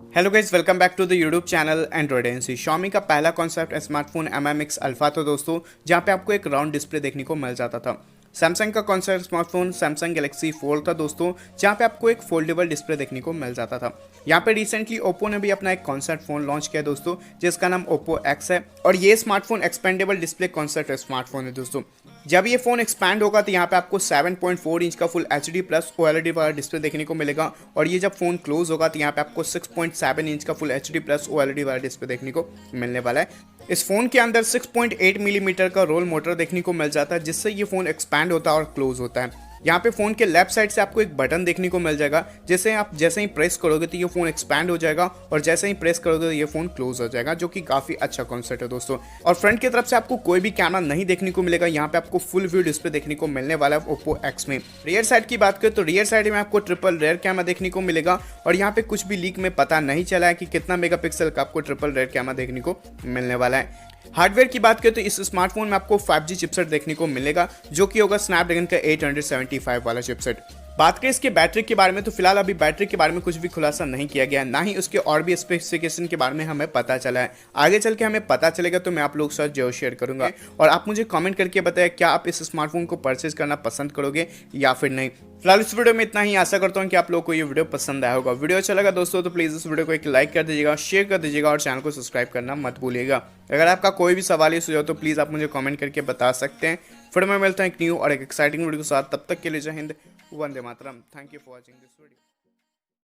Hello guys, welcome back to the YouTube channel Android agency. Xiaomi का पहला concept smartphone MMX alpha था दोस्तों, जहां पे आपको एक राउंड डिस्प्ले देखने को मिल जाता था। सैमसंग का concept smartphone Samsung Galaxy fold था दोस्तों, जहां पे आपको एक फोल्डेबल डिस्प्ले देखने को मिल जाता था। यहाँ पे रिसेंटली ओप्पो ने भी अपना एक कॉन्सेप्ट फोन लॉन्च किया दोस्तों, जिसका नाम ओप्पो एक्स है। और ये smartphone expandable display concept smartphone है दोस्तों। जब ये फोन एक्सपैंड होगा तो यहाँ पे आपको 7.4 इंच का फुल HD प्लस OLED वाला डिस्प्ले देखने को मिलेगा। और ये जब फोन क्लोज होगा तो यहाँ पे आपको 6.7 इंच का फुल HD प्लस OLED वाला डिस्प्ले देखने को मिलने वाला है। इस फोन के अंदर 6.8 मिलीमीटर का रोल मोटर देखने को मिल जाता है, जिससे ये फोन एक्सपैंड होता है और क्लोज होता है। यहाँ पे फोन के लेफ्ट साइड से आपको एक बटन देखने को मिल जाएगा, जिसे आप जैसे ही प्रेस करोगे तो ये फोन एक्सपैंड हो जाएगा और जैसे ही प्रेस करोगे तो ये फोन क्लोज हो जाएगा, जो कि काफी अच्छा कॉन्सेप्ट है दोस्तों। और फ्रंट की तरफ से आपको कोई भी कैमरा नहीं देखने को मिलेगा। यहाँ पे आपको फुल व्यू डिस्प्ले देखने को मिलने वाला है ओप्पो एक्स में। रियर साइड की बात करें तो रियर साइड में आपको ट्रिपल रेयर कैमरा देखने को मिलेगा। और यहाँ पे कुछ भी लीक में पता नहीं चला है कि कितना मेगापिक्सल का आपको ट्रिपल रेयर कैमरा देखने को मिलने वाला है। हार्डवेयर की बात करें तो इस स्मार्टफोन में आपको 5G चिपसेट देखने को मिलेगा, जो कि होगा स्नैपड्रैगन का 875 वाला चिपसेट। बात करें इसके बैटरी के बारे में तो फिलहाल अभी बैटरी के बारे में कुछ भी खुलासा नहीं किया गया, ना ही उसके और भी स्पेसिफिकेशन के बारे में हमें पता चला है। आगे चल के हमें पता चलेगा तो मैं आप लोगों के साथ जरूर शेयर करूंगा। और आप मुझे कमेंट करके बताएं, क्या आप इस स्मार्टफोन को परचेज करना पसंद करोगे या फिर नहीं। फिलहाल इस वीडियो में इतना ही। आशा करता हूँ कि आप लोगों को ये वीडियो पसंद आया होगा। वीडियो अच्छा लगा दोस्तों तो प्लीज़ इस वीडियो को एक लाइक कर दीजिएगा, शेयर कर दीजिएगा और चैनल को सब्सक्राइब करना मत भूलिएगा। अगर आपका कोई भी सवाल या सुझाव तो प्लीज़ आप मुझे कमेंट करके बता सकते हैं। फिर मैं मिलता हूँ एक न्यू और एक एक्साइटिंग वीडियो के साथ। तब तक के लिए जय हिंद, वंदे मातरम। Thank you for watching this video.